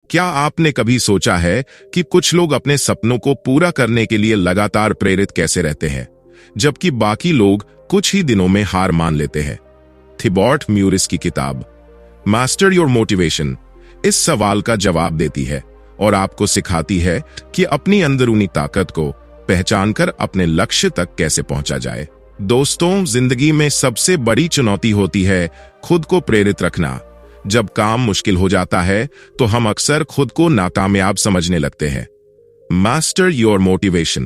क्या आपने कभी सोचा है कि कुछ लोग अपने सपनों को पूरा करने के लिए लगातार प्रेरित कैसे रहते हैं, जबकि बाकी लोग कुछ ही दिनों में हार मान लेते हैं? थिबॉट म्यूरिस की किताब मास्टर योर मोटिवेशन इस सवाल का जवाब देती है और आपको सिखाती है कि अपनी अंदरूनी ताकत को पहचानकर अपने लक्ष्य तक कैसे पहुंचा जाए। दोस्तों, जिंदगी में सबसे बड़ी चुनौती होती है खुद को प्रेरित रखना। जब काम मुश्किल हो जाता है तो हम अक्सर खुद को नाकामयाब समझने लगते हैं। मास्टर योर मोटिवेशन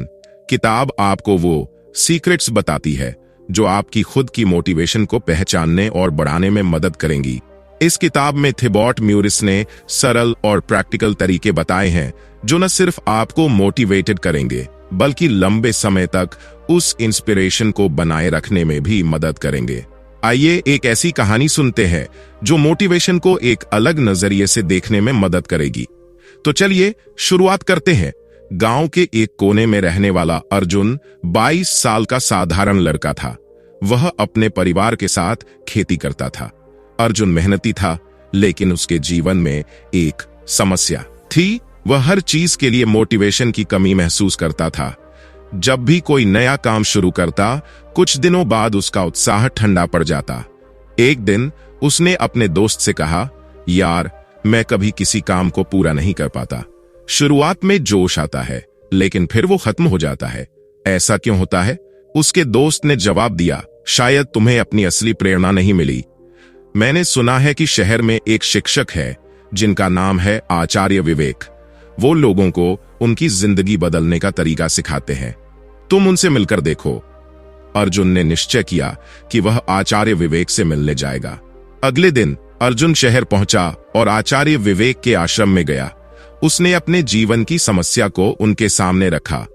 किताब आपको वो सीक्रेट्स बताती है जो आपकी खुद की मोटिवेशन को पहचानने और बढ़ाने में मदद करेंगी। इस किताब में थिबॉट म्यूरिस ने सरल और प्रैक्टिकल तरीके बताए हैं जो न सिर्फ आपको मोटिवेटेड करेंगे बल्कि लंबे समय तक उस इंस्पिरेशन को बनाए रखने में भी मदद करेंगे। आइए एक ऐसी कहानी सुनते हैं जो मोटिवेशन को एक अलग नजरिए से देखने में मदद करेगी। तो चलिए शुरुआत करते हैं। गांव के एक कोने में रहने वाला अर्जुन 22 साल का साधारण लड़का था। वह अपने परिवार के साथ खेती करता था। अर्जुन मेहनती था, लेकिन उसके जीवन में एक समस्या थी। वह हर चीज के लिए मोटिवेशन की कमी महसूस करता था। जब भी कोई नया काम शुरू करता, कुछ दिनों बाद उसका उत्साह ठंडा पड़ जाता। एक दिन उसने अपने दोस्त से कहा, यार, मैं कभी किसी काम को पूरा नहीं कर पाता। शुरुआत में जोश आता है, लेकिन फिर वो खत्म हो जाता है। ऐसा क्यों होता है? उसके दोस्त ने जवाब दिया, शायद तुम्हें अपनी असली प्रेरणा नहीं मिली। मैंने सुना है कि शहर में एक शिक्षक है जिनका नाम है आचार्य विवेक। वो लोगों को उनकी जिंदगी बदलने का तरीका सिखाते हैं। तुम उनसे मिलकर देखो। अर्जुन ने निश्चय किया कि वह आचार्य विवेक से मिलने जाएगा। अगले दिन अर्जुन शहर पहुंचा और आचार्य विवेक के आश्रम में गया। उसने अपने जीवन की समस्या को उनके सामने रखा।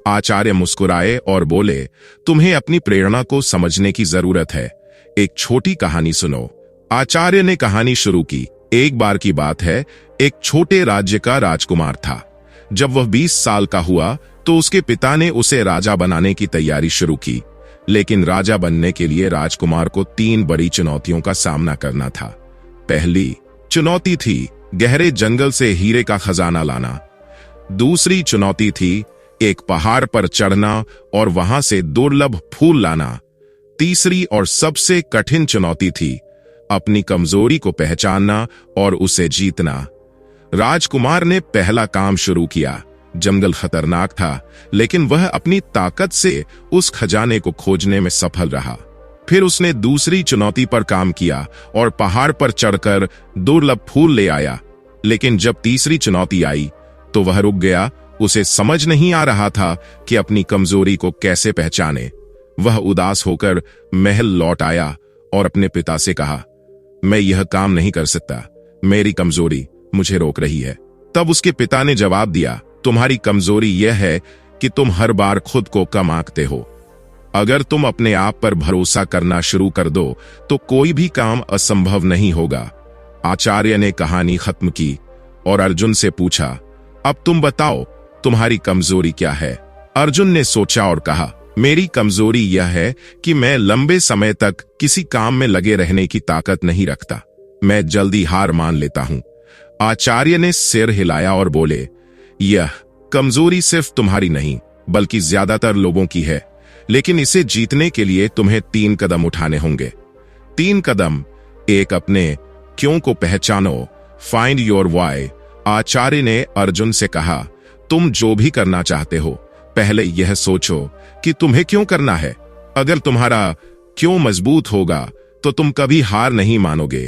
आचार्य मुस्कुराए और बोले, तुम्हें अपनी प्रेरणा को समझने की जरूरत है। एक छोटी कहानी सुनो। आचार्य ने कहानी शुरू की। एक बार की बात है, एक छोटे राज्य का राजकुमार था। जब वह 20 साल का हुआ तो उसके पिता ने उसे राजा बनाने की तैयारी शुरू की। लेकिन राजा बनने के लिए राजकुमार को 3 बड़ी चुनौतियों का सामना करना था। पहली चुनौती थी गहरे जंगल से हीरे का खजाना लाना। दूसरी चुनौती थी एक पहाड़ पर चढ़ना और वहां से दुर्लभ फूल लाना। तीसरी और सबसे कठिन चुनौती थी अपनी कमजोरी को पहचानना और उसे जीतना। राजकुमार ने पहला काम शुरू किया। जंगल खतरनाक था, लेकिन वह अपनी ताकत से उस खजाने को खोजने में सफल रहा। फिर उसने दूसरी चुनौती पर काम किया और पहाड़ पर चढ़कर दुर्लभ फूल ले आया। लेकिन जब तीसरी चुनौती आई तो वह रुक गया। उसे समझ नहीं आ रहा था कि अपनी कमजोरी को कैसे पहचाने। वह उदास होकर महल लौट आया और अपने पिता से कहा, मैं यह काम नहीं कर सकता, मेरी कमजोरी मुझे रोक रही है। तब उसके पिता ने जवाब दिया, तुम्हारी कमजोरी यह है कि तुम हर बार खुद को कम आंकते हो। अगर तुम अपने आप पर भरोसा करना शुरू कर दो तो कोई भी काम असंभव नहीं होगा। आचार्य ने कहानी खत्म की और अर्जुन से पूछा, अब तुम बताओ तुम्हारी कमजोरी क्या है? अर्जुन ने सोचा और कहा, मेरी कमजोरी यह है कि मैं लंबे समय तक किसी काम में लगे रहने की ताकत नहीं रखता। मैं जल्दी हार मान लेता हूं। आचार्य ने सिर हिलाया और बोले, यह कमजोरी सिर्फ तुम्हारी नहीं बल्कि ज्यादातर लोगों की है, लेकिन इसे जीतने के लिए तुम्हें 3 कदम उठाने होंगे। 3 कदम। एक, अपने क्यों को पहचानो, फाइंड योर व्हाई। आचार्य ने अर्जुन से कहा, तुम जो भी करना चाहते हो, पहले यह सोचो कि तुम्हें क्यों करना है। अगर तुम्हारा क्यों मजबूत होगा तो तुम कभी हार नहीं मानोगे।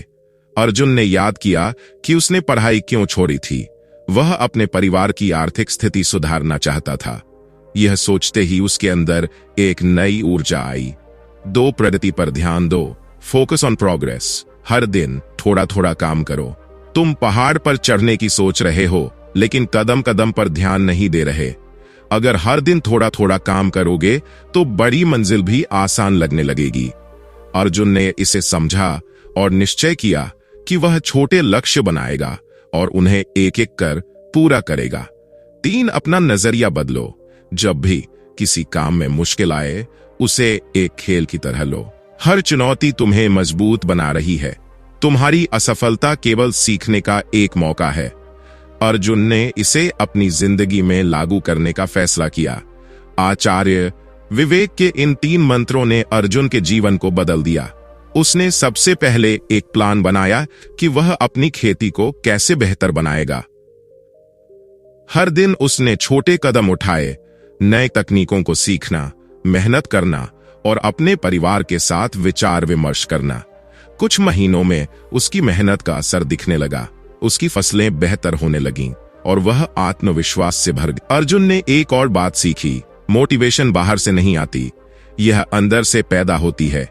अर्जुन ने याद किया कि उसने पढ़ाई क्यों छोड़ी थी। वह अपने परिवार की आर्थिक स्थिति सुधारना चाहता था। यह सोचते ही उसके अंदर एक नई ऊर्जा आई। 2, प्रगति पर ध्यान दो, फोकस ऑन प्रोग्रेस। हर दिन थोड़ा थोड़ा काम करो। तुम पहाड़ पर चढ़ने की सोच रहे हो, लेकिन कदम कदम पर ध्यान नहीं दे रहे। अगर हर दिन थोड़ा थोड़ा काम करोगे तो बड़ी मंजिल भी आसान लगने लगेगी। अर्जुन ने इसे समझा और निश्चय किया कि वह छोटे लक्ष्य बनाएगा और उन्हें एक एक कर पूरा करेगा। 3, अपना नजरिया बदलो। जब भी किसी काम में मुश्किल आए, उसे एक खेल की तरह लो। हर चुनौती तुम्हें मजबूत बना रही है। तुम्हारी असफलता केवल सीखने का एक मौका है। अर्जुन ने इसे अपनी जिंदगी में लागू करने का फैसला किया। आचार्य विवेक के इन 3 मंत्रों ने अर्जुन के जीवन को बदल दिया। उसने सबसे पहले एक प्लान बनाया कि वह अपनी खेती को कैसे बेहतर बनाएगा। हर दिन उसने छोटे कदम उठाए, नए तकनीकों को सीखना, मेहनत करना और अपने परिवार के साथ विचार विमर्श करना। कुछ महीनों में उसकी मेहनत का असर दिखने लगा। उसकी फसलें बेहतर होने लगीं और वह आत्मविश्वास से भर गया। अर्जुन ने एक और बात सीखी, मोटिवेशन बाहर से नहीं आती, यह अंदर से पैदा होती है।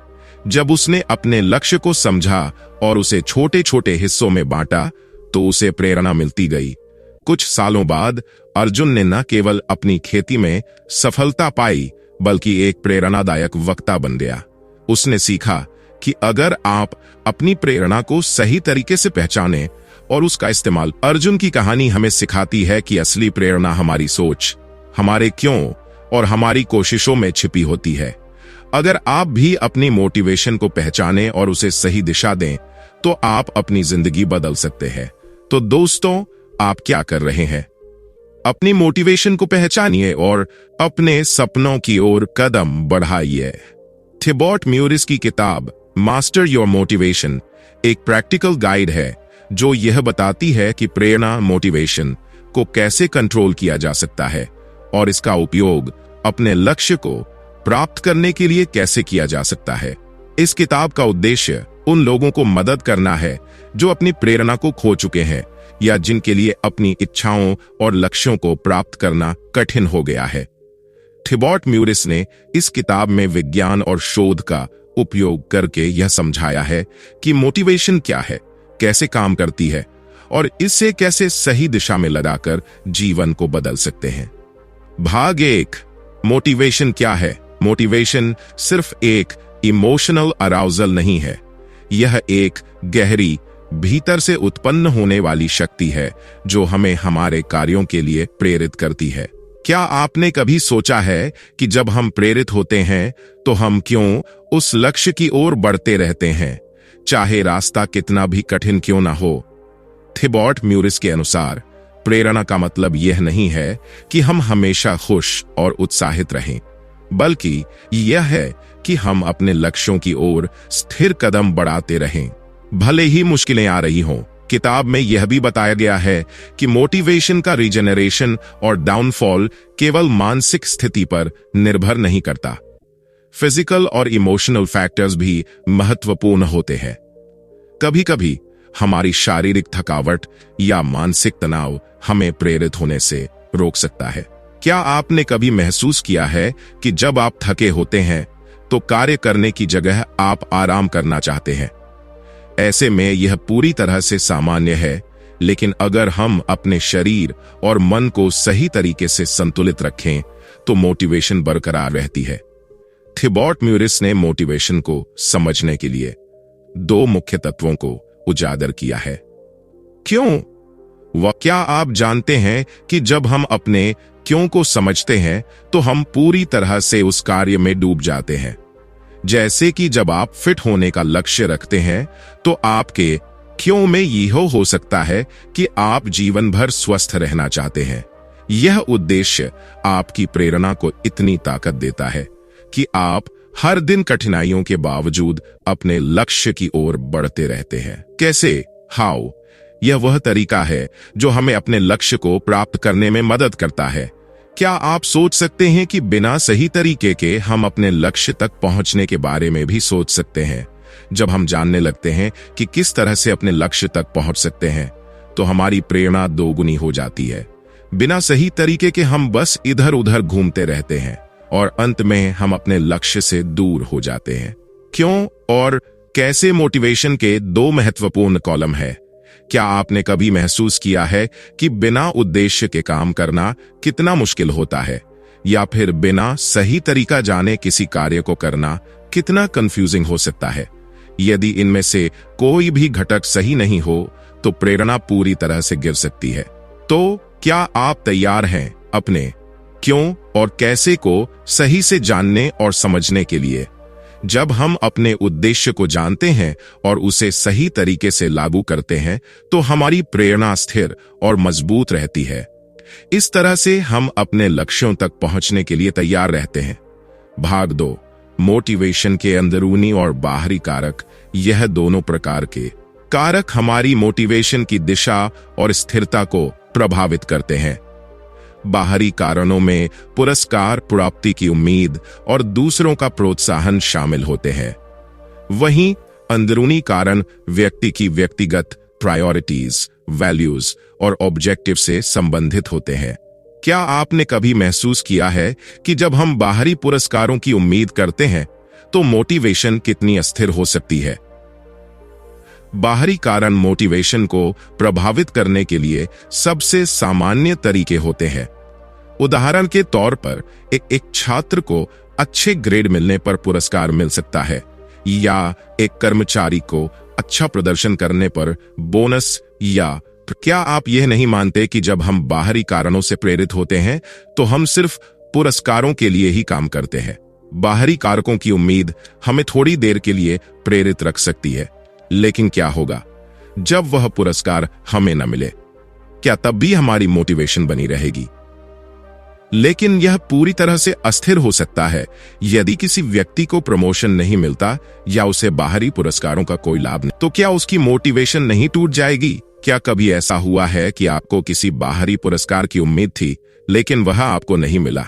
जब उसने अपने लक्ष्य को समझा और उसे छोटे छोटे हिस्सों में बांटा तो उसे प्रेरणा मिलती गई। कुछ सालों बाद अर्जुन ने न केवल अपनी खेती में सफलता पाई बल्कि एक प्रेरणादायक वक्ता बन गया। उसने सीखा कि अगर आप अपनी प्रेरणा को सही तरीके से पहचानें और उसका इस्तेमाल। अर्जुन की कहानी हमें सिखाती है कि असली प्रेरणा हमारी सोच, हमारे क्यों और हमारी कोशिशों में छिपी होती है। अगर आप भी अपनी मोटिवेशन को पहचानें और उसे सही दिशा दें तो आप अपनी जिंदगी बदल सकते हैं। तो दोस्तों, आप क्या कर रहे हैं? अपनी मोटिवेशन को पहचानिए और अपने सपनों की ओर कदम बढ़ाइए। थिबॉट म्यूरिस की किताब मास्टर योर मोटिवेशन एक प्रैक्टिकल गाइड है जो यह बताती है कि प्रेरणा मोटिवेशन को कैसे कंट्रोल किया जा सकता है और इसका उपयोग अपने लक्ष्य को प्राप्त करने के लिए कैसे किया जा सकता है। इस किताब का उद्देश्य उन लोगों को मदद करना है जो अपनी प्रेरणा को खो चुके हैं या जिनके लिए अपनी इच्छाओं और लक्ष्यों को प्राप्त करना कठिन हो गया है। थिबॉट म्यूरिस ने इस किताब में विज्ञान और शोध का उपयोग करके यह समझाया है कि मोटिवेशन क्या है, कैसे काम करती है और इससे कैसे सही दिशा में लगाकर जीवन को बदल सकते हैं। भाग 1, मोटिवेशन क्या है? मोटिवेशन सिर्फ एक इमोशनल अराउजल नहीं है, यह एक गहरी भीतर से उत्पन्न होने वाली शक्ति है जो हमें हमारे कार्यों के लिए प्रेरित करती है। क्या आपने कभी सोचा है कि जब हम प्रेरित होते हैं तो हम क्यों उस लक्ष्य की ओर बढ़ते रहते हैं, चाहे रास्ता कितना भी कठिन क्यों ना हो? थिबॉट म्यूरिस के अनुसार प्रेरणा का मतलब यह नहीं है कि हम हमेशा खुश और उत्साहित रहें, बल्कि यह है कि हम अपने लक्ष्यों की ओर स्थिर कदम बढ़ाते रहें, भले ही मुश्किलें आ रही हों। किताब में यह भी बताया गया है कि मोटिवेशन का रीजनरेशन और डाउनफॉल केवल मानसिक स्थिति पर निर्भर नहीं करता, फिजिकल और इमोशनल फैक्टर्स भी महत्वपूर्ण होते हैं। कभी कभी हमारी शारीरिक थकावट या मानसिक तनाव हमें प्रेरित होने से रोक सकता है। क्या आपने कभी महसूस किया है कि जब आप थके होते हैं तो कार्य करने की जगह आप आराम करना चाहते हैं? ऐसे में यह पूरी तरह से सामान्य है, लेकिन अगर हम अपने शरीर और मन को सही तरीके से संतुलित रखें तो मोटिवेशन बरकरार रहती है। थिबॉट म्यूरिस ने मोटिवेशन को समझने के लिए 2 मुख्य तत्वों को उजागर किया है। क्यों? क्या आप जानते हैं कि जब हम अपने क्यों को समझते हैं तो हम पूरी तरह से उस कार्य में डूब जाते हैं। जैसे कि जब आप फिट होने का लक्ष्य रखते हैं तो आपके क्यों में यह हो सकता है कि आप जीवन भर स्वस्थ रहना चाहते हैं। यह उद्देश्य आपकी प्रेरणा को इतनी ताकत देता है कि आप हर दिन कठिनाइयों के बावजूद अपने लक्ष्य की ओर बढ़ते रहते हैं। कैसे? हाउ? यह वह तरीका है जो हमें अपने लक्ष्य को प्राप्त करने में मदद करता है। क्या आप सोच सकते हैं कि बिना सही तरीके के हम अपने लक्ष्य तक पहुंचने के बारे में भी सोच सकते हैं? जब हम जानने लगते हैं कि किस तरह से अपने लक्ष्य तक पहुंच सकते हैं तो हमारी प्रेरणा दोगुनी हो जाती है। बिना सही तरीके के हम बस इधर उधर घूमते रहते हैं और अंत में हम अपने लक्ष्य से दूर हो जाते हैं। क्यों और कैसे मोटिवेशन के 2 महत्वपूर्ण कॉलम है। क्या आपने कभी महसूस किया है कि बिना उद्देश्य के काम करना कितना मुश्किल होता है, या फिर बिना सही तरीका जाने किसी कार्य को करना कितना कंफ्यूजिंग हो सकता है? यदि इनमें से कोई भी घटक सही नहीं हो तो प्रेरणा पूरी तरह से गिर सकती है। तो क्या आप तैयार हैं अपने क्यों और कैसे को सही से जानने और समझने के लिए? जब हम अपने उद्देश्य को जानते हैं और उसे सही तरीके से लागू करते हैं तो हमारी प्रेरणा स्थिर और मजबूत रहती है। इस तरह से हम अपने लक्ष्यों तक पहुंचने के लिए तैयार रहते हैं। भाग 2, मोटिवेशन के अंदरूनी और बाहरी कारक। यह दोनों प्रकार के कारक हमारी मोटिवेशन की दिशा और स्थिरता को प्रभावित करते हैं। बाहरी कारणों में पुरस्कार प्राप्ति की उम्मीद और दूसरों का प्रोत्साहन शामिल होते हैं। वहीं अंदरूनी कारण व्यक्ति की व्यक्तिगत प्रायोरिटीज, वैल्यूज और ऑब्जेक्टिव से संबंधित होते हैं। क्या आपने कभी महसूस किया है कि जब हम बाहरी पुरस्कारों की उम्मीद करते हैं तो मोटिवेशन कितनी अस्थिर हो सकती है? बाहरी कारण मोटिवेशन को प्रभावित करने के लिए सबसे सामान्य तरीके होते हैं। उदाहरण के तौर पर एक छात्र को अच्छे ग्रेड मिलने पर पुरस्कार मिल सकता है, या एक कर्मचारी को अच्छा प्रदर्शन करने पर बोनस। या क्या आप यह नहीं मानते कि जब हम बाहरी कारणों से प्रेरित होते हैं तो हम सिर्फ पुरस्कारों के लिए ही काम करते हैं? बाहरी कारकों की उम्मीद हमें थोड़ी देर के लिए प्रेरित रख सकती है, लेकिन क्या होगा जब वह पुरस्कार हमें न मिले? क्या तब भी हमारी मोटिवेशन बनी रहेगी? लेकिन यह पूरी तरह से अस्थिर हो सकता है यदि किसी व्यक्ति को प्रमोशन नहीं मिलता या उसे बाहरी पुरस्कारों का कोई लाभ नहीं, तो क्या उसकी मोटिवेशन नहीं टूट जाएगी? क्या कभी ऐसा हुआ है कि आपको किसी बाहरी पुरस्कार की उम्मीद थी लेकिन वह आपको नहीं मिला?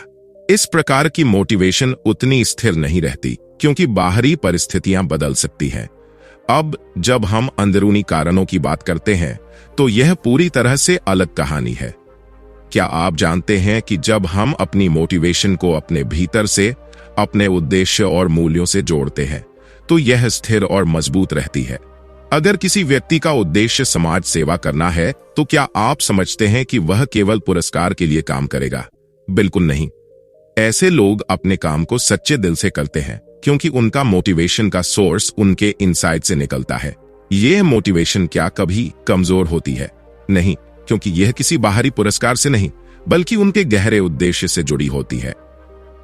इस प्रकार की मोटिवेशन उतनी स्थिर नहीं रहती क्योंकि बाहरी परिस्थितियां बदल सकती हैं। अब जब हम अंदरूनी कारणों की बात करते हैं तो यह पूरी तरह से अलग कहानी है। क्या आप जानते हैं कि जब हम अपनी मोटिवेशन को अपने भीतर से, अपने उद्देश्य और मूल्यों से जोड़ते हैं तो यह स्थिर और मजबूत रहती है। अगर किसी व्यक्ति का उद्देश्य समाज सेवा करना है तो क्या आप समझते हैं कि वह केवल पुरस्कार के लिए काम करेगा? बिल्कुल नहीं। ऐसे लोग अपने काम को सच्चे दिल से करते हैं क्योंकि उनका मोटिवेशन का सोर्स उनके इनसाइट से निकलता है। यह मोटिवेशन क्या कभी कमजोर होती है? नहीं, क्योंकि यह किसी बाहरी पुरस्कार से नहीं बल्कि उनके गहरे उद्देश्य से जुड़ी होती है।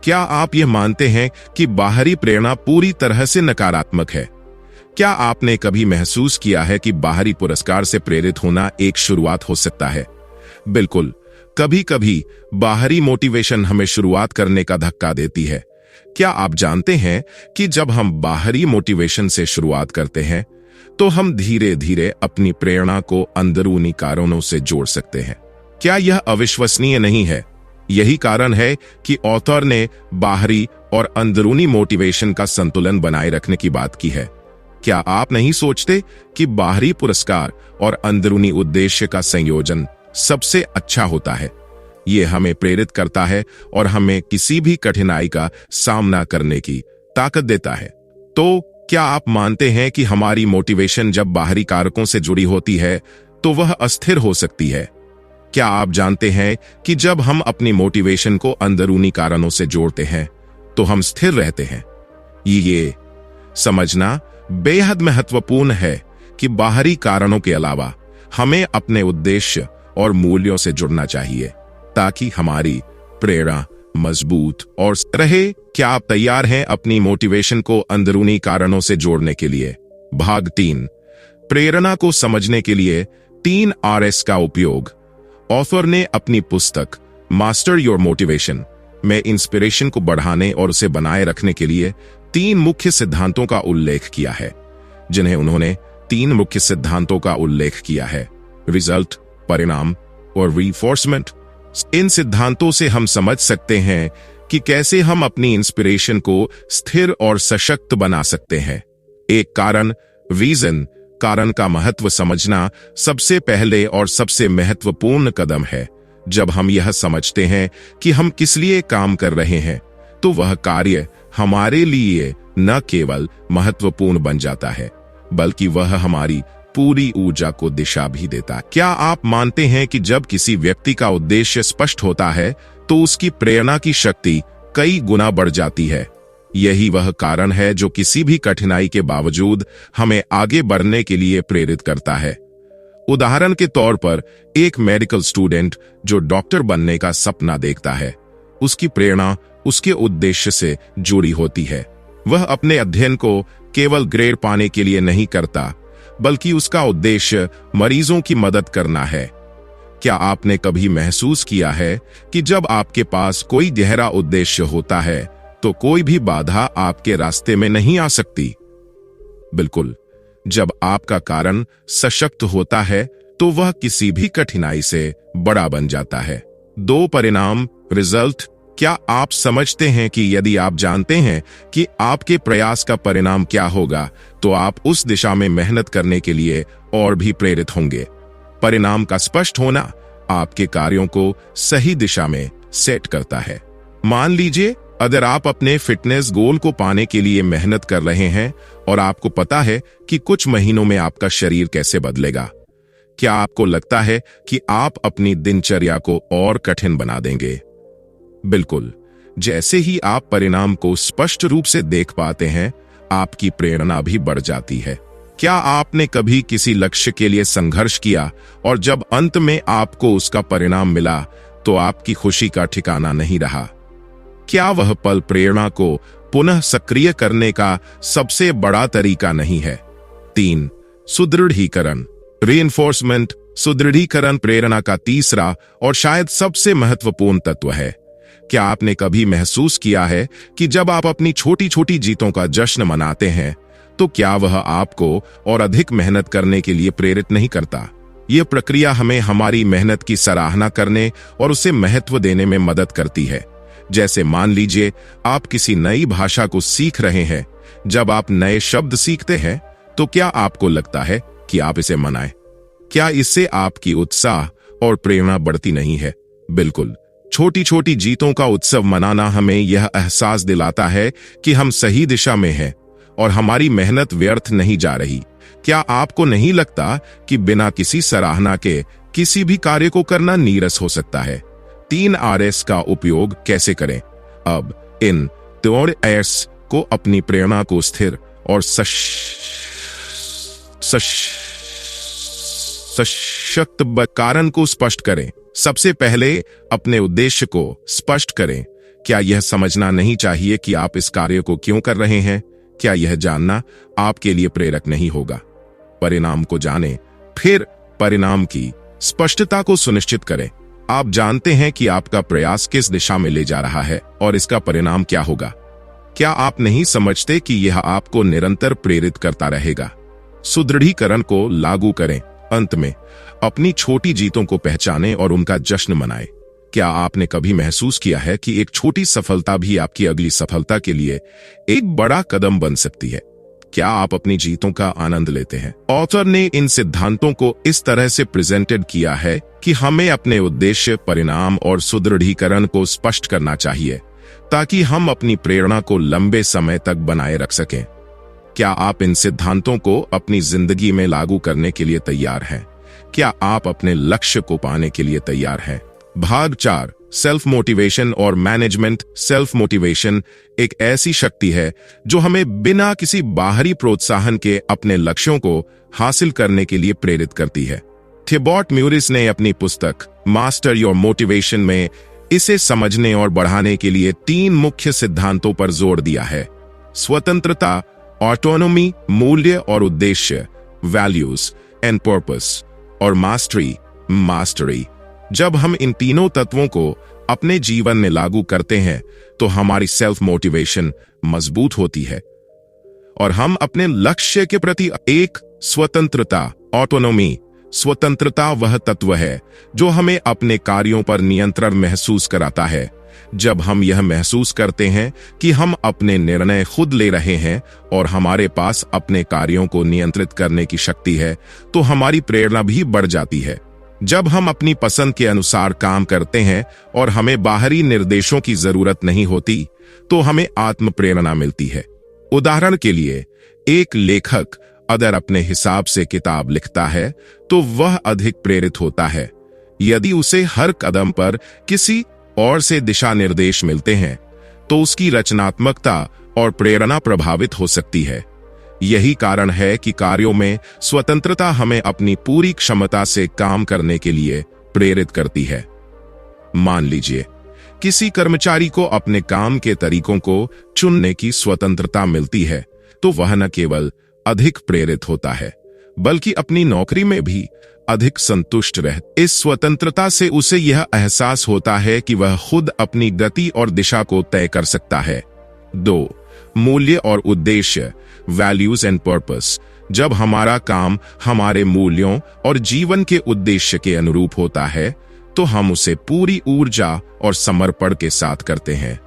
क्या आप यह मानते हैं कि बाहरी प्रेरणा पूरी तरह से नकारात्मक है? क्या आपने कभी महसूस किया है कि बाहरी पुरस्कार से प्रेरित होना एक शुरुआत हो सकता है? बिल्कुल, कभी कभी बाहरी मोटिवेशन हमें शुरुआत करने का धक्का देती है। क्या आप जानते हैं कि जब हम बाहरी मोटिवेशन से शुरुआत करते हैं तो हम धीरे धीरे अपनी प्रेरणा को अंदरूनी कारणों से जोड़ सकते हैं? क्या यह अविश्वसनीय नहीं है? यही कारण है कि ऑथर ने बाहरी और अंदरूनी मोटिवेशन का संतुलन बनाए रखने की बात की है। क्या आप नहीं सोचते कि बाहरी पुरस्कार और अंदरूनी उद्देश्य का संयोजन सबसे अच्छा होता है? यह हमें प्रेरित करता है और हमें किसी भी कठिनाई का सामना करने की ताकत देता है। तो क्या आप मानते हैं कि हमारी मोटिवेशन जब बाहरी कारकों से जुड़ी होती है तो वह अस्थिर हो सकती है? क्या आप जानते हैं कि जब हम अपनी मोटिवेशन को अंदरूनी कारणों से जोड़ते हैं तो हम स्थिर रहते हैं? ये समझना बेहद महत्वपूर्ण है कि बाहरी कारणों के अलावा हमें अपने उद्देश्य और मूल्यों से जुड़ना चाहिए ताकि हमारी प्रेरणा मजबूत और रहे। क्या आप तैयार हैं अपनी मोटिवेशन को अंदरूनी कारणों से जोड़ने के लिए? भाग 3, प्रेरणा को समझने के लिए 3 RS का उपयोग। ऑथर ने अपनी पुस्तक मास्टर योर मोटिवेशन में इंस्पिरेशन को बढ़ाने और उसे बनाए रखने के लिए 3 मुख्य सिद्धांतों का उल्लेख किया है, जिन्हें उन्होंने 3 मुख्य सिद्धांतों का उल्लेख किया है: रिजल्ट, परिणाम और रीइंफोर्समेंट। इन सिद्धांतों से हम समझ सकते हैं कि कैसे हम अपनी इंस्पिरेशन को स्थिर और सशक्त बना सकते हैं। एक कारण, रीजन, कारण का महत्व समझना सबसे पहले और सबसे महत्वपूर्ण कदम है। जब हम यह समझते हैं कि हम किस लिए काम कर रहे हैं तो वह कार्य हमारे लिए न केवल महत्वपूर्ण बन जाता है बल्कि वह हमारी पूरी ऊर्जा को दिशा भी देता है। क्या आप मानते हैं कि जब किसी व्यक्ति का उद्देश्य स्पष्ट होता है तो उसकी प्रेरणा की शक्ति कई गुना बढ़ जाती है? यही वह कारण है जो किसी भी कठिनाई के बावजूद हमें आगे बढ़ने के लिए प्रेरित करता है। उदाहरण के तौर पर एक मेडिकल स्टूडेंट जो डॉक्टर बनने का सपना देखता है, उसकी प्रेरणा उसके उद्देश्य से जुड़ी होती है। वह अपने अध्ययन को केवल ग्रेड पाने के लिए नहीं करता, बल्कि उसका उद्देश्य मरीजों की मदद करना है। क्या आपने कभी महसूस किया है कि जब आपके पास कोई गहरा उद्देश्य होता है तो कोई भी बाधा आपके रास्ते में नहीं आ सकती? बिल्कुल, जब आपका कारण सशक्त होता है तो वह किसी भी कठिनाई से बड़ा बन जाता है। 2 परिणाम, रिजल्ट। क्या आप समझते हैं कि यदि आप जानते हैं कि आपके प्रयास का परिणाम क्या होगा, तो आप उस दिशा में मेहनत करने के लिए और भी प्रेरित होंगे। परिणाम का स्पष्ट होना आपके कार्यों को सही दिशा में सेट करता है। मान लीजिए, अगर आप अपने फिटनेस गोल को पाने के लिए मेहनत कर रहे हैं और आपको पता है कि कुछ महीनों में आपका शरीर कैसे बदलेगा, क्या आपको लगता है कि आप अपनी दिनचर्या को और कठिन बना देंगे? बिल्कुल, जैसे ही आप परिणाम को स्पष्ट रूप से देख पाते हैं, आपकी प्रेरणा भी बढ़ जाती है। क्या आपने कभी किसी लक्ष्य के लिए संघर्ष किया और जब अंत में आपको उसका परिणाम मिला तो आपकी खुशी का ठिकाना नहीं रहा? क्या वह पल प्रेरणा को पुनः सक्रिय करने का सबसे बड़ा तरीका नहीं है? 3. सुदृढ़ीकरण, रीइंफोर्समेंट। सुदृढ़ीकरण प्रेरणा का तीसरा और शायद सबसे महत्वपूर्ण तत्व है। क्या आपने कभी महसूस किया है कि जब आप अपनी छोटी छोटी जीतों का जश्न मनाते हैं तो क्या वह आपको और अधिक मेहनत करने के लिए प्रेरित नहीं करता? यह प्रक्रिया हमें हमारी मेहनत की सराहना करने और उसे महत्व देने में मदद करती है। जैसे मान लीजिए, आप किसी नई भाषा को सीख रहे हैं। जब आप नए शब्द सीखते हैं तो क्या आपको लगता है कि आप इसे मनाएं? क्या इससे आपकी उत्साह और प्रेरणा बढ़ती नहीं है? बिल्कुल, छोटी छोटी जीतों का उत्सव मनाना हमें यह एहसास दिलाता है कि हम सही दिशा में हैं और हमारी मेहनत व्यर्थ नहीं जा रही। क्या आपको नहीं लगता कि बिना किसी सराहना के किसी भी कार्य को करना नीरस हो सकता है? 3 RS का उपयोग कैसे करें? अब इन 3 RS को अपनी प्रेरणा को स्थिर और सशक्त कारण को स्पष्ट करें। सबसे पहले अपने उद्देश्य को स्पष्ट करें। क्या यह समझना नहीं चाहिए कि आप इस कार्य को क्यों कर रहे हैं? क्या यह जानना आपके लिए प्रेरक नहीं होगा? परिणाम को जानें, फिर परिणाम की स्पष्टता को सुनिश्चित करें। आप जानते हैं कि आपका प्रयास किस दिशा में ले जा रहा है और इसका परिणाम क्या होगा। क्या आप नहीं समझते कि यह आपको निरंतर प्रेरित करता रहेगा? सुदृढ़ीकरण को लागू करें। अंत में अपनी छोटी जीतों को पहचानें और उनका जश्न मनाएं। क्या आपने कभी महसूस किया है कि एक छोटी सफलता भी आपकी अगली सफलता के लिए एक बड़ा कदम बन सकती है? क्या आप अपनी जीतों का आनंद लेते हैं? ऑथर ने इन सिद्धांतों को इस तरह से प्रेजेंटेड किया है कि हमें अपने उद्देश्य, परिणाम और सुदृढ़ीकरण को स्पष्ट करना चाहिए ताकि हम अपनी प्रेरणा को लंबे समय तक बनाए रख सकें। क्या आप इन सिद्धांतों को अपनी जिंदगी में लागू करने के लिए तैयार हैं? क्या आप अपने लक्ष्य को पाने के लिए तैयार हैं? भाग 4, सेल्फ मोटिवेशन और मैनेजमेंट। सेल्फ मोटिवेशन एक ऐसी शक्ति है जो हमें बिना किसी बाहरी प्रोत्साहन के अपने लक्ष्यों को हासिल करने के लिए प्रेरित करती है। थिबॉट म्यूरिस ने अपनी पुस्तक मास्टर योर मोटिवेशन में इसे समझने और बढ़ाने के लिए 3 मुख्य सिद्धांतों पर जोर दिया है: स्वतंत्रता, ऑटोनोमी, मूल्य और उद्देश्य, वैल्यूज एंड पर्पस, और मास्टरी। जब हम इन तीनों तत्वों को अपने जीवन में लागू करते हैं तो हमारी सेल्फ मोटिवेशन मजबूत होती है और हम अपने लक्ष्य के प्रति एक स्वतंत्रता, ऑटोनोमी। स्वतंत्रता वह तत्व है जो हमें अपने कार्यों पर नियंत्रण महसूस कराता है। जब हम यह महसूस करते हैं कि हम अपने निर्णय खुद ले रहे हैं और हमारे पास अपने कार्यों को नियंत्रित करने की शक्ति है, तो हमारी प्रेरणा भी बढ़ जाती है। जब हम अपनी पसंद के अनुसार काम करते हैं और हमें बाहरी निर्देशों की जरूरत नहीं होती, तो हमें आत्म प्रेरणा मिलती है। उदाहरण के लिए, एक लेखक अगर अपने हिसाब से किताब लिखता है तो वह अधिक प्रेरित होता है। यदि उसे हर कदम पर किसी और से दिशा निर्देश मिलते हैं तो उसकी रचनात्मकता और प्रेरणा प्रभावित हो सकती है। यही कारण है कि कार्यों में स्वतंत्रता हमें अपनी पूरी क्षमता से काम करने के लिए प्रेरित करती है। मान लीजिए किसी कर्मचारी को अपने काम के तरीकों को चुनने की स्वतंत्रता मिलती है तो वह न केवल अधिक प्रेरित होता है बल्कि अपनी नौकरी में भी अधिक संतुष्ट रह। इस स्वतंत्रता से उसे यह एहसास होता है कि वह खुद अपनी गति और दिशा को तय कर सकता है। 2. मूल्य और उद्देश्य, वैल्यूज एंड पर्पस। जब हमारा काम हमारे मूल्यों और जीवन के उद्देश्य के अनुरूप होता है तो हम उसे पूरी ऊर्जा और समर्पण के साथ करते हैं।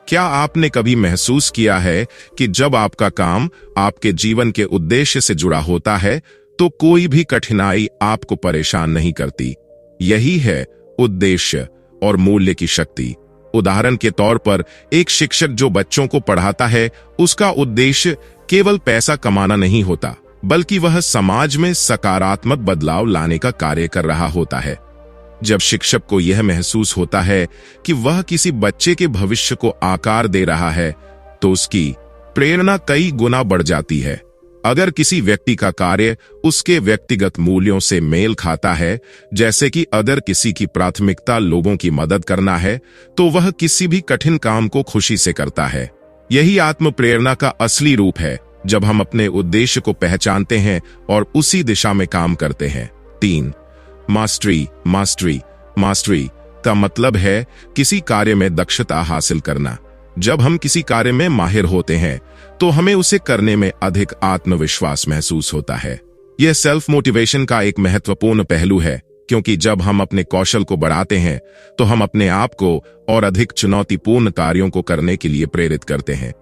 क्या आपने कभी महसूस किया है कि जब आपका काम आपके जीवन के उद्देश्य से जुड़ा होता है तो कोई भी कठिनाई आपको परेशान नहीं करती? यही है उद्देश्य और मूल्य की शक्ति। उदाहरण के तौर पर एक शिक्षक जो बच्चों को पढ़ाता है, उसका उद्देश्य केवल पैसा कमाना नहीं होता, बल्कि वह समाज में सकारात्मक बदलाव लाने का कार्य कर रहा होता है। जब शिक्षक को यह महसूस होता है कि वह किसी बच्चे के भविष्य को आकार दे रहा है, तो उसकी प्रेरणा कई गुना बढ़ जाती है। अगर किसी व्यक्ति का कार्य उसके व्यक्तिगत मूल्यों से मेल खाता है, जैसे कि अगर किसी की प्राथमिकता लोगों की मदद करना है, तो वह किसी भी कठिन काम को खुशी से करता है। यही आत्म प्रेरणा का असली रूप है, जब हम अपने उद्देश्य को पहचानते हैं और उसी दिशा में काम करते हैं। 3. मास्टरी। मास्टरी का मतलब है किसी कार्य में दक्षता हासिल करना। जब हम किसी कार्य में माहिर होते हैं तो हमें उसे करने में अधिक आत्मविश्वास महसूस होता है। यह सेल्फ मोटिवेशन का एक महत्वपूर्ण पहलू है, क्योंकि जब हम अपने कौशल को बढ़ाते हैं तो हम अपने आप को और अधिक चुनौतीपूर्ण कार्यों को करने के लिए प्रेरित करते हैं।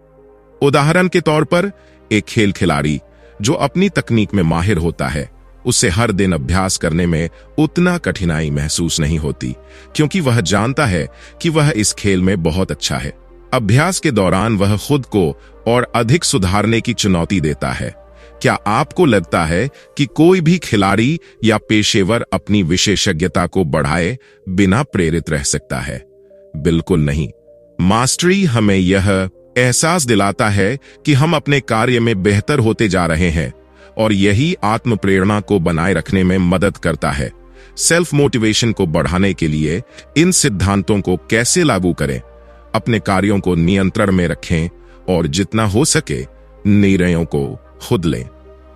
उदाहरण के तौर पर एक खेल खिलाड़ी जो अपनी तकनीक में माहिर होता है, उसे हर दिन अभ्यास करने में उतना कठिनाई महसूस नहीं होती, क्योंकि वह जानता है कि वह इस खेल में बहुत अच्छा है। अभ्यास के दौरान वह खुद को और अधिक सुधारने की चुनौती देता है। क्या आपको लगता है कि कोई भी खिलाड़ी या पेशेवर अपनी विशेषज्ञता को बढ़ाए बिना प्रेरित रह सकता है? बिल्कुल नहीं। मास्टरी हमें यह एहसास दिलाता है कि हम अपने कार्य में बेहतर होते जा रहे हैं, और यही आत्म प्रेरणा को बनाए रखने में मदद करता है। सेल्फ मोटिवेशन को बढ़ाने के लिए इन सिद्धांतों को कैसे लागू करें? अपने कार्यों को नियंत्रण में रखें और जितना हो सके निर्णयों को खुद लें।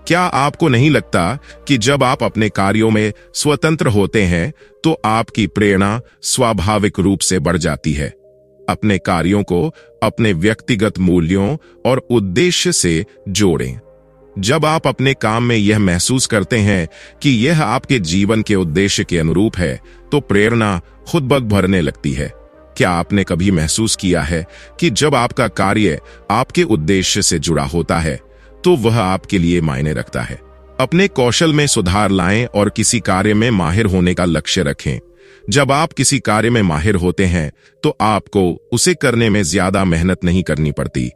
क्या आपको नहीं लगता कि जब आप अपने कार्यों में स्वतंत्र होते हैं तो आपकी प्रेरणा स्वाभाविक रूप से बढ़ जाती है? अपने कार्यों को अपने व्यक्तिगत मूल्यों और उद्देश्य से जोड़ें। जब आप अपने काम में यह महसूस करते हैं कि यह आपके जीवन के उद्देश्य के अनुरूप है, तो प्रेरणा खुद ब भरने लगती है। क्या आपने कभी महसूस किया है कि जब आपका कार्य आपके उद्देश्य से जुड़ा होता है तो वह आपके लिए मायने रखता है? अपने कौशल में सुधार लाएं और किसी कार्य में माहिर होने का लक्ष्य रखें। जब आप किसी कार्य में माहिर होते हैं तो आपको उसे करने में ज्यादा मेहनत नहीं करनी पड़ती।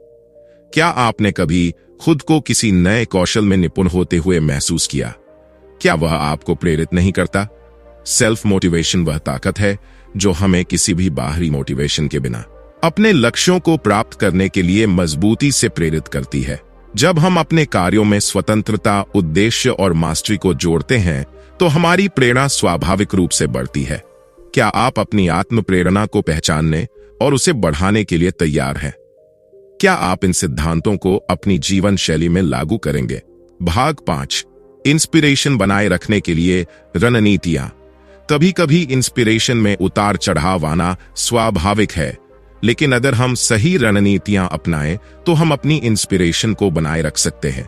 क्या आपने कभी खुद को किसी नए कौशल में निपुण होते हुए महसूस किया? क्या वह आपको प्रेरित नहीं करता? सेल्फ मोटिवेशन वह ताकत है जो हमें किसी भी बाहरी मोटिवेशन के बिना अपने लक्ष्यों को प्राप्त करने के लिए मजबूती से प्रेरित करती है। जब हम अपने कार्यों में स्वतंत्रता, उद्देश्य और मास्टरी को जोड़ते हैं तो हमारी प्रेरणा स्वाभाविक रूप से बढ़ती है। क्या आप अपनी आत्म प्रेरणा को पहचानने और उसे बढ़ाने के लिए तैयार हैं? क्या आप इन सिद्धांतों को अपनी जीवन शैली में लागू करेंगे? भाग 5, इंस्पिरेशन बनाए रखने के लिए रणनीतियां। कभी कभी इंस्पिरेशन में उतार चढ़ाव आना स्वाभाविक है, लेकिन अगर हम सही रणनीतियां अपनाएं तो हम अपनी इंस्पिरेशन को बनाए रख सकते हैं।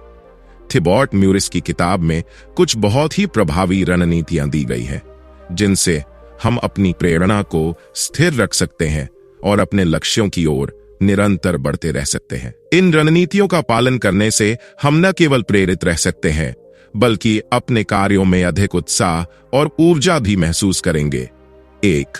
थिबॉट म्यूरिस की किताब में कुछ बहुत ही प्रभावी रणनीतियां दी गई हैं, जिनसे हम अपनी प्रेरणा को स्थिर रख सकते हैं और अपने लक्ष्यों की ओर निरंतर बढ़ते रह सकते हैं। इन रणनीतियों का पालन करने से हम न केवल प्रेरित रह सकते हैं, बल्कि अपने कार्यों में अधिक उत्साह और ऊर्जा भी महसूस करेंगे। 1.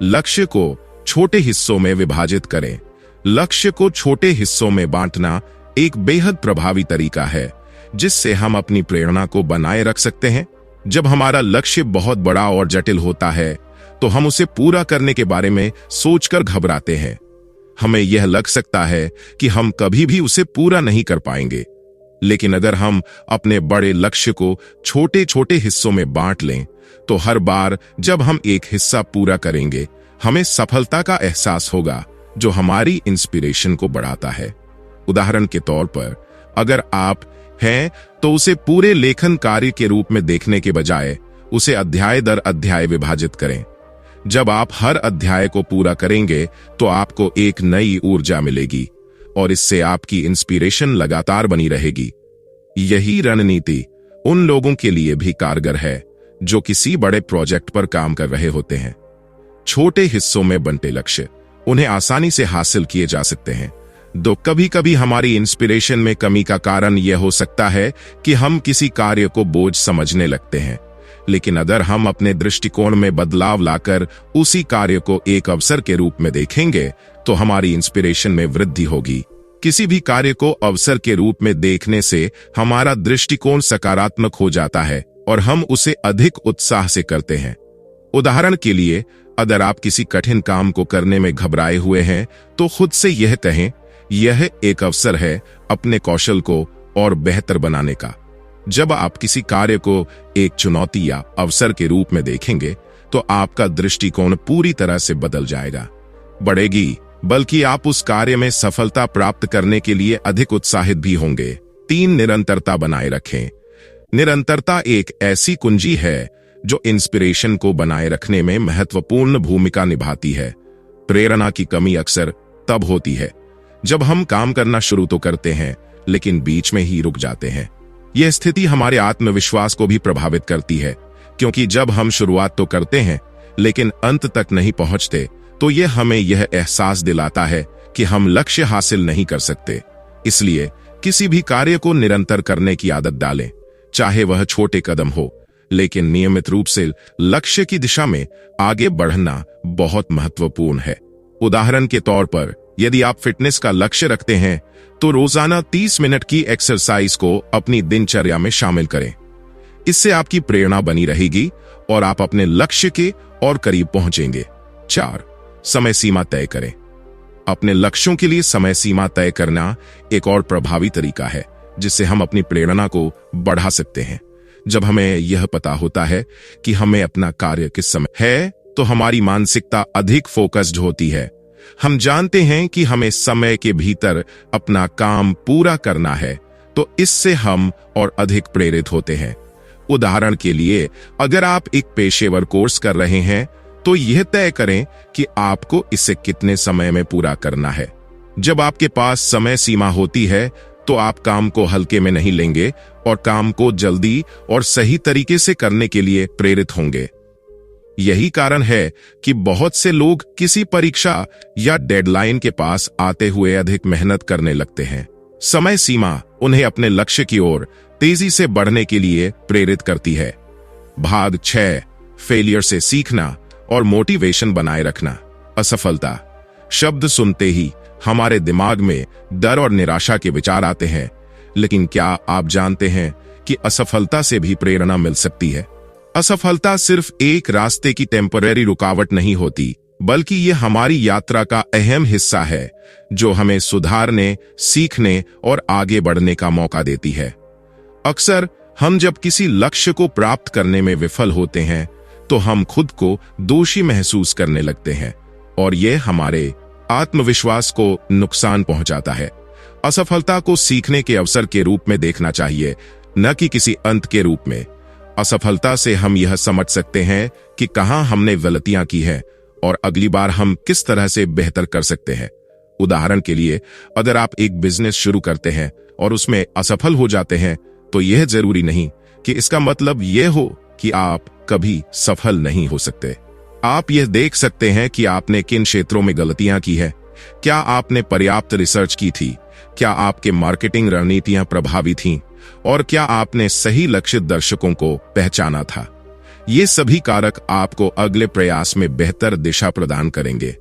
लक्ष्य को छोटे हिस्सों में विभाजित करें। लक्ष्य को छोटे हिस्सों में बांटना एक बेहद प्रभावी तरीका है, जिससे हम अपनी प्रेरणा को बनाए रख सकते हैं। जब हमारा लक्ष्य बहुत बड़ा और जटिल होता है, तो हम उसे पूरा करने के बारे में सोचकर घबराते हैं। हमें यह लग सकता है कि हम कभी भी उसे पूरा नहीं कर पाएंगे। लेकिन अगर हम अपने बड़े लक्ष्य को छोटे छोटे हिस्सों में बांट लें, तो हर बार जब हम एक हिस्सा पूरा करेंगे, हमें सफलता का एहसास होगा, जो हमारी इंस्पिरेशन को बढ़ाता है। उदाहरण के तौर पर, अगर आप हैं तो उसे पूरे लेखन कार्य के रूप में देखने के बजाय उसे अध्याय दर अध्याय विभाजित करें। जब आप हर अध्याय को पूरा करेंगे तो आपको एक नई ऊर्जा मिलेगी और इससे आपकी इंस्पिरेशन लगातार बनी रहेगी। यही रणनीति उन लोगों के लिए भी कारगर है जो किसी बड़े प्रोजेक्ट पर काम कर रहे होते हैं। छोटे हिस्सों में बंटे लक्ष्य उन्हें आसानी से हासिल किए जा सकते हैं। तो कभी कभी हमारी इंस्पिरेशन में कमी का कारण यह हो सकता है कि हम किसी कार्य को बोझ समझने लगते हैं, लेकिन अगर हम अपने दृष्टिकोण में बदलाव लाकर उसी कार्य को एक अवसर के रूप में देखेंगे तो हमारी इंस्पिरेशन में वृद्धि होगी। किसी भी कार्य को अवसर के रूप में देखने से हमारा दृष्टिकोण सकारात्मक हो जाता है और हम उसे अधिक उत्साह से करते हैं। उदाहरण के लिए, अगर आप किसी कठिन काम को करने में घबराए हुए हैं तो खुद से यह कहें, यह एक अवसर है अपने कौशल को और बेहतर बनाने का। जब आप किसी कार्य को एक चुनौती या अवसर के रूप में देखेंगे तो आपका दृष्टिकोण पूरी तरह से बदल जाएगा, बढ़ेगी, बल्कि आप उस कार्य में सफलता प्राप्त करने के लिए अधिक उत्साहित भी होंगे। 3, निरंतरता बनाए रखें। निरंतरता एक ऐसी कुंजी है जो इंस्पिरेशन को बनाए रखने में महत्वपूर्ण भूमिका निभाती है। प्रेरणा की कमी अक्सर तब होती है जब हम काम करना शुरू तो करते हैं लेकिन बीच में ही रुक जाते हैं। यह स्थिति हमारे आत्मविश्वास को भी प्रभावित करती है, क्योंकि जब हम शुरुआत तो करते हैं लेकिन अंत तक नहीं पहुंचते तो यह हमें यह एहसास दिलाता है कि हम लक्ष्य हासिल नहीं कर सकते। इसलिए किसी भी कार्य को निरंतर करने की आदत डालें, चाहे वह छोटे कदम हो, लेकिन नियमित रूप से लक्ष्य की दिशा में आगे बढ़ना बहुत महत्वपूर्ण है। उदाहरण के तौर पर, यदि आप फिटनेस का लक्ष्य रखते हैं तो रोजाना 30 मिनट की एक्सरसाइज को अपनी दिनचर्या में शामिल करें। इससे आपकी प्रेरणा बनी रहेगी और आप अपने लक्ष्य के और करीब पहुंचेंगे। 4, समय सीमा तय करें। अपने लक्ष्यों के लिए समय सीमा तय करना एक और प्रभावी तरीका है जिससे हम अपनी प्रेरणा को बढ़ा सकते हैं। जब हमें यह पता होता है कि हमें अपना कार्य किस समय है तो हमारी मानसिकता अधिक फोकस्ड होती है। हम जानते हैं कि हमें समय के भीतर अपना काम पूरा करना है, तो इससे हम और अधिक प्रेरित होते हैं। उदाहरण के लिए, अगर आप एक पेशेवर कोर्स कर रहे हैं तो यह तय करें कि आपको इसे कितने समय में पूरा करना है। जब आपके पास समय सीमा होती है तो आप काम को हल्के में नहीं लेंगे और काम को जल्दी और सही तरीके से करने के लिए प्रेरित होंगे। यही कारण है कि बहुत से लोग किसी परीक्षा या डेडलाइन के पास आते हुए अधिक मेहनत करने लगते हैं। समय सीमा उन्हें अपने लक्ष्य की ओर तेजी से बढ़ने के लिए प्रेरित करती है। भाग 6, फेलियर से सीखना और मोटिवेशन बनाए रखना। असफलता शब्द सुनते ही हमारे दिमाग में डर और निराशा के विचार आते हैं, लेकिन क्या आप जानते हैं कि असफलता से भी प्रेरणा मिल सकती है? असफलता सिर्फ एक रास्ते की टेम्परेरी रुकावट नहीं होती, बल्कि यह हमारी यात्रा का अहम हिस्सा है जो हमें सुधारने, सीखने और आगे बढ़ने का मौका देती है। अक्सर हम जब किसी लक्ष्य को प्राप्त करने में विफल होते हैं तो हम खुद को दोषी महसूस करने लगते हैं और यह हमारे आत्मविश्वास को नुकसान पहुंचाता है। असफलता को सीखने के अवसर के रूप में देखना चाहिए, न कि किसी अंत के रूप में। असफलता से हम यह समझ सकते हैं कि कहां हमने गलतियां की हैं और अगली बार हम किस तरह से बेहतर कर सकते हैं। उदाहरण के लिए, अगर आप एक बिजनेस शुरू करते हैं और उसमें असफल हो जाते हैं तो यह जरूरी नहीं कि इसका मतलब यह हो कि आप कभी सफल नहीं हो सकते। आप यह देख सकते हैं कि आपने किन क्षेत्रों में गलतियां की है। क्या आपने पर्याप्त रिसर्च की थी? क्या आपके मार्केटिंग रणनीतियां प्रभावी थीं? और क्या आपने सही लक्षित दर्शकों को पहचाना था? ये सभी कारक आपको अगले प्रयास में बेहतर दिशा प्रदान करेंगे।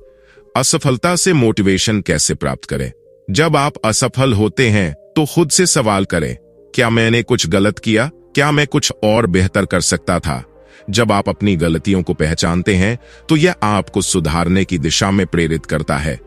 असफलता से मोटिवेशन कैसे प्राप्त करें? जब आप असफल होते हैं तो खुद से सवाल करें, क्या मैंने कुछ गलत किया? क्या मैं कुछ और बेहतर कर सकता था? जब आप अपनी गलतियों को पहचानते हैं तो यह आपको सुधारने की दिशा में प्रेरित करता है।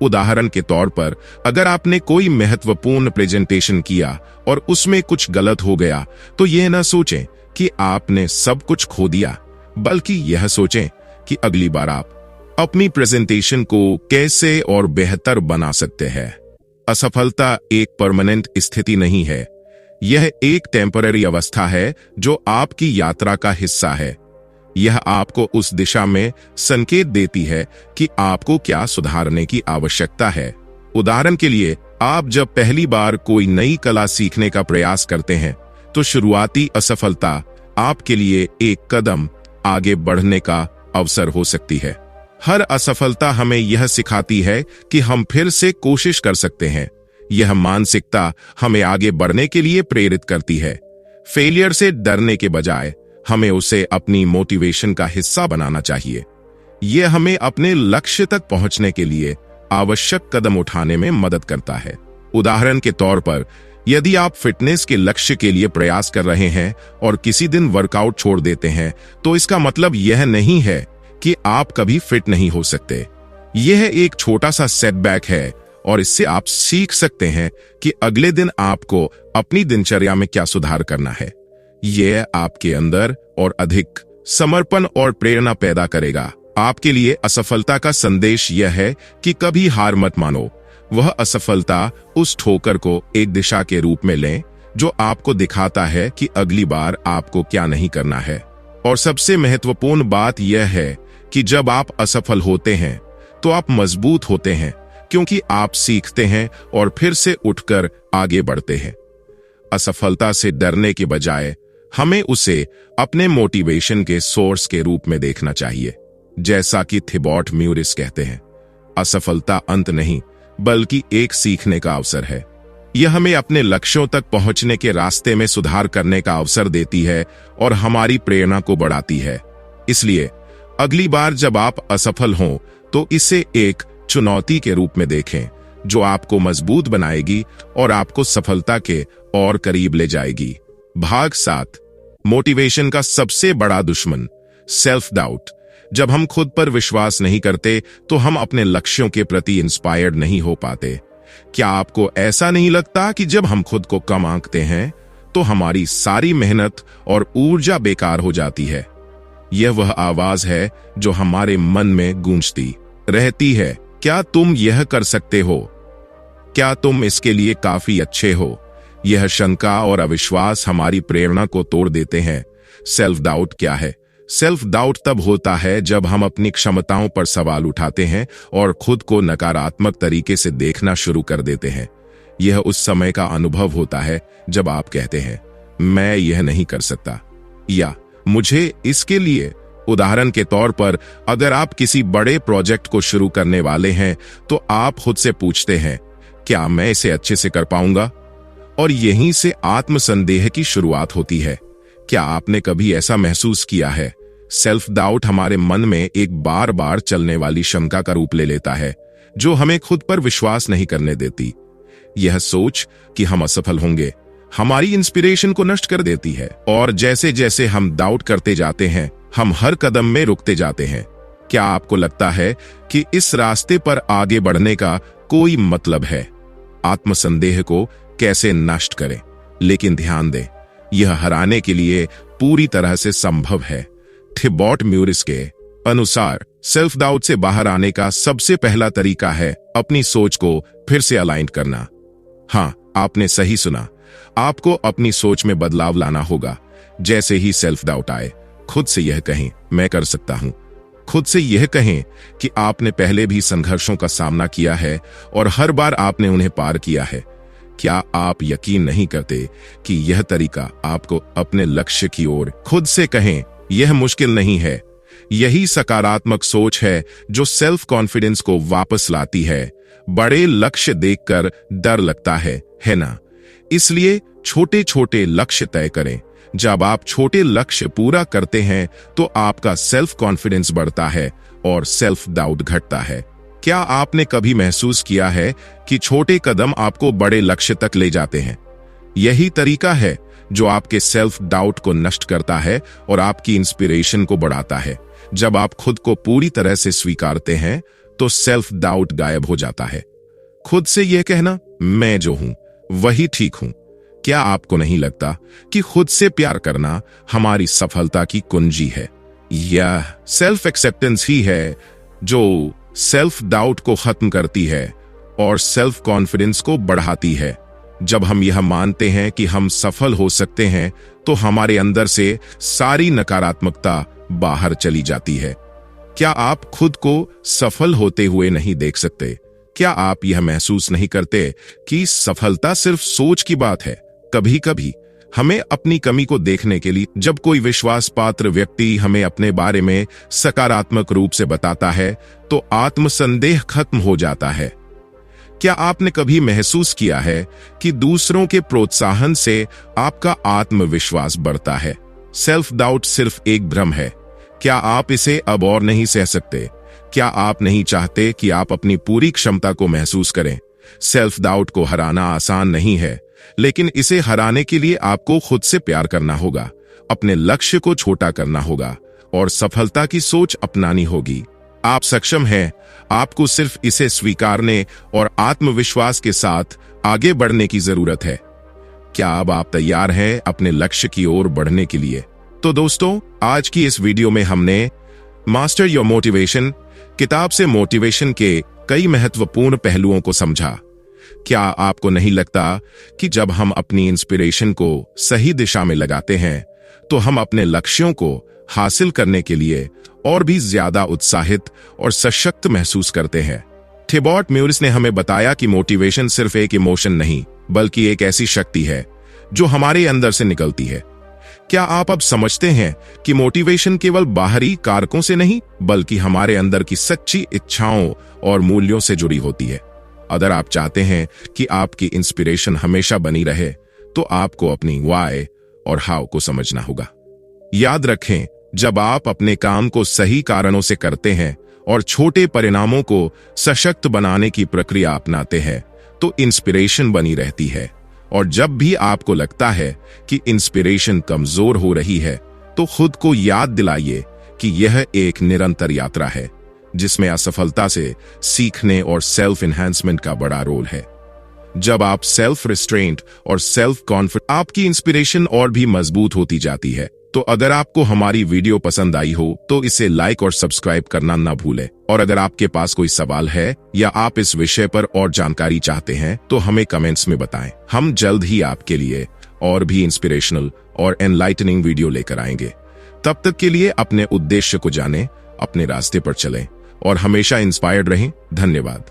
उदाहरण के तौर पर, अगर आपने कोई महत्वपूर्ण प्रेजेंटेशन किया और उसमें कुछ गलत हो गया तो यह न सोचें कि आपने सब कुछ खो दिया, बल्कि यह सोचें कि अगली बार आप अपनी प्रेजेंटेशन को कैसे और बेहतर बना सकते हैं। असफलता एक परमानेंट स्थिति नहीं है, यह एक टेम्पररी अवस्था है जो आपकी यात्रा का हिस्सा है। यह आपको उस दिशा में संकेत देती है कि आपको क्या सुधारने की आवश्यकता है। उदाहरण के लिए, आप जब पहली बार कोई नई कला सीखने का प्रयास करते हैं तो शुरुआती असफलता आपके लिए एक कदम आगे बढ़ने का अवसर हो सकती है। हर असफलता हमें यह सिखाती है कि हम फिर से कोशिश कर सकते हैं। यह मानसिकता हमें आगे बढ़ने के लिए प्रेरित करती है। फेलियर से डरने के बजाय हमें उसे अपनी मोटिवेशन का हिस्सा बनाना चाहिए। यह हमें अपने लक्ष्य तक पहुंचने के लिए आवश्यक कदम उठाने में मदद करता है। उदाहरण के तौर पर, यदि आप फिटनेस के लक्ष्य के लिए प्रयास कर रहे हैं और किसी दिन वर्कआउट छोड़ देते हैं, तो इसका मतलब यह नहीं है कि आप कभी फिट नहीं हो सकते। यह एक छोटा सा सेटबैक है और इससे आप सीख सकते हैं कि अगले दिन आपको अपनी दिनचर्या में क्या सुधार करना है। यह आपके अंदर और अधिक समर्पण और प्रेरणा पैदा करेगा। आपके लिए असफलता का संदेश यह है कि कभी हार मत मानो। वह असफलता उस ठोकर को एक दिशा के रूप में लें जो आपको दिखाता है कि अगली बार आपको क्या नहीं करना है। और सबसे महत्वपूर्ण बात यह है कि जब आप असफल होते हैं तो आप मजबूत होते हैं, क्योंकि आप सीखते हैं और फिर से उठकर आगे बढ़ते हैं। असफलता से डरने के बजाय हमें उसे अपने मोटिवेशन के सोर्स के रूप में देखना चाहिए। जैसा कि थिबॉट म्यूरिस कहते हैं, असफलता अंत नहीं बल्कि एक सीखने का अवसर है। यह हमें अपने लक्ष्यों तक पहुंचने के रास्ते में सुधार करने का अवसर देती है और हमारी प्रेरणा को बढ़ाती है। इसलिए अगली बार जब आप असफल हों तो इसे एक चुनौती के रूप में देखें जो आपको मजबूत बनाएगी और आपको सफलता के और करीब ले जाएगी। भाग 7, मोटिवेशन का सबसे बड़ा दुश्मन, सेल्फ डाउट। जब हम खुद पर विश्वास नहीं करते तो हम अपने लक्ष्यों के प्रति इंस्पायर्ड नहीं हो पाते। क्या आपको ऐसा नहीं लगता कि जब हम खुद को कम आंकते हैं तो हमारी सारी मेहनत और ऊर्जा बेकार हो जाती है? यह वह आवाज है जो हमारे मन में गूंजती रहती है, क्या तुम यह कर सकते हो? क्या तुम इसके लिए काफी अच्छे हो? यह शंका और अविश्वास हमारी प्रेरणा को तोड़ देते हैं। सेल्फ डाउट क्या है? सेल्फ डाउट तब होता है जब हम अपनी क्षमताओं पर सवाल उठाते हैं और खुद को नकारात्मक तरीके से देखना शुरू कर देते हैं। यह उस समय का अनुभव होता है जब आप कहते हैं, मैं यह नहीं कर सकता या मुझे इसके लिए। उदाहरण के तौर पर, अगर आप किसी बड़े प्रोजेक्ट को शुरू करने वाले हैं तो आप खुद से पूछते हैं, क्या मैं इसे अच्छे से कर पाऊंगा? और यहीं से आत्मसंदेह की शुरुआत होती है। क्या आपने कभी ऐसा महसूस किया है? सेल्फ डाउट हमारे मन में एक बार बार चलने वाली शंका का रूप ले लेता है जो हमें खुद पर विश्वास नहीं करने देती। यह सोच कि हम असफल होंगे हमारी इंस्पिरेशन को नष्ट कर देती है, और जैसे जैसे हम डाउट करते जाते हैं हम हर कदम में रुकते जाते हैं। क्या आपको लगता है कि इस रास्ते पर आगे बढ़ने का कोई मतलब है? आत्मसंदेह को कैसे नष्ट करें? लेकिन ध्यान दें, यह हराने के लिए पूरी तरह से संभव है। थिबॉट म्यूरिस के अनुसार सेल्फ डाउट से बाहर आने का सबसे पहला तरीका है अपनी सोच को फिर से अलाइन करना। हाँ, आपने सही सुना, आपको अपनी सोच में बदलाव लाना होगा। जैसे ही सेल्फ डाउट आए, खुद से यह कहें, मैं कर सकता हूं। खुद से यह कहें कि आपने पहले भी संघर्षों का सामना किया है और हर बार आपने उन्हें पार किया है। क्या आप यकीन नहीं करते कि यह तरीका आपको अपने लक्ष्य की ओर खुद से कहें, यह मुश्किल नहीं है। यही सकारात्मक सोच है जो सेल्फ कॉन्फिडेंस को वापस लाती है। बड़े लक्ष्य देखकर डर लगता है ना? इसलिए छोटे छोटे लक्ष्य तय करें। जब आप छोटे लक्ष्य पूरा करते हैं तो आपका सेल्फ कॉन्फिडेंस बढ़ता है और सेल्फ डाउट घटता है। क्या आपने कभी महसूस किया है कि छोटे कदम आपको बड़े लक्ष्य तक ले जाते हैं? यही तरीका है जो आपके सेल्फ डाउट को नष्ट करता है और आपकी इंस्पिरेशन को बढ़ाता है। जब आप खुद को पूरी तरह से स्वीकारते हैं तो सेल्फ डाउट गायब हो जाता है। खुद से यह कहना, मैं जो हूं वही ठीक हूं। क्या आपको नहीं लगता कि खुद से प्यार करना हमारी सफलता की कुंजी है? यह सेल्फ एक्सेप्टेंस ही है जो सेल्फ डाउट को खत्म करती है और सेल्फ कॉन्फिडेंस को बढ़ाती है। जब हम यह मानते हैं कि हम सफल हो सकते हैं तो हमारे अंदर से सारी नकारात्मकता बाहर चली जाती है। क्या आप खुद को सफल होते हुए नहीं देख सकते? क्या आप यह महसूस नहीं करते कि सफलता सिर्फ सोच की बात है? कभी कभी हमें अपनी कमी को देखने के लिए जब कोई विश्वास पात्र व्यक्ति हमें अपने बारे में सकारात्मक रूप से बताता है तो आत्मसंदेह खत्म हो जाता है। क्या आपने कभी महसूस किया है कि दूसरों के प्रोत्साहन से आपका आत्मविश्वास बढ़ता है? सेल्फ डाउट सिर्फ एक भ्रम है। क्या आप इसे अब और नहीं सह सकते? क्या आप नहीं चाहते कि आप अपनी पूरी क्षमता को महसूस करें? सेल्फ डाउट को हराना आसान नहीं है, लेकिन इसे हराने के लिए आपको खुद से प्यार करना होगा, अपने लक्ष्य को छोटा करना होगा और सफलता की सोच अपनानी होगी। आप सक्षम हैं, आपको सिर्फ इसे स्वीकारने और आत्मविश्वास के साथ आगे बढ़ने की जरूरत है। क्या अब आप तैयार हैं अपने लक्ष्य की ओर बढ़ने के लिए? तो दोस्तों, आज की इस वीडियो में हमने मास्टर योर मोटिवेशन किताब से मोटिवेशन के कई महत्वपूर्ण पहलुओं को समझा। क्या आपको नहीं लगता कि जब हम अपनी इंस्पिरेशन को सही दिशा में लगाते हैं तो हम अपने लक्ष्यों को हासिल करने के लिए और भी ज्यादा उत्साहित और सशक्त महसूस करते हैं? थिबॉट म्यूरिस ने हमें बताया कि मोटिवेशन सिर्फ एक इमोशन नहीं, बल्कि एक ऐसी शक्ति है जो हमारे अंदर से निकलती है। क्या आप अब समझते हैं कि मोटिवेशन केवल बाहरी कारकों से नहीं, बल्कि हमारे अंदर की सच्ची इच्छाओं और मूल्यों से जुड़ी होती है? अगर आप चाहते हैं कि आपकी इंस्पिरेशन हमेशा बनी रहे, तो आपको अपनी व्हाई और हाउ को समझना होगा। याद रखें, जब आप अपने काम को सही कारणों से करते हैं और छोटे परिणामों को सशक्त बनाने की प्रक्रिया अपनाते हैं, तो इंस्पिरेशन बनी रहती है। और जब भी आपको लगता है कि इंस्पिरेशन कमजोर हो रही है, तो खुद को याद दिलाइए कि यह एक निरंतर यात्रा है जिसमें असफलता से सीखने और सेल्फ एनहांसमेंट का बड़ा रोल है। जब आप सेल्फ रिस्ट्रेंट और सेल्फ कॉन्फिडेंस, आपकी इंस्पिरेशन और भी मजबूत होती जाती है। तो अगर आपको हमारी वीडियो पसंद आई हो तो इसे लाइक और सब्सक्राइब करना ना भूलें। और अगर आपके पास कोई सवाल है या आप इस विषय पर और जानकारी चाहते हैं तो हमें कमेंट्स में बताएं। हम जल्द ही आपके लिए और भी इंस्पिरेशनल और एनलाइटनिंग वीडियो लेकर आएंगे। तब तक के लिए अपने उद्देश्य को जानें, अपने रास्ते पर चलें और हमेशा इंस्पायर्ड रहें। धन्यवाद।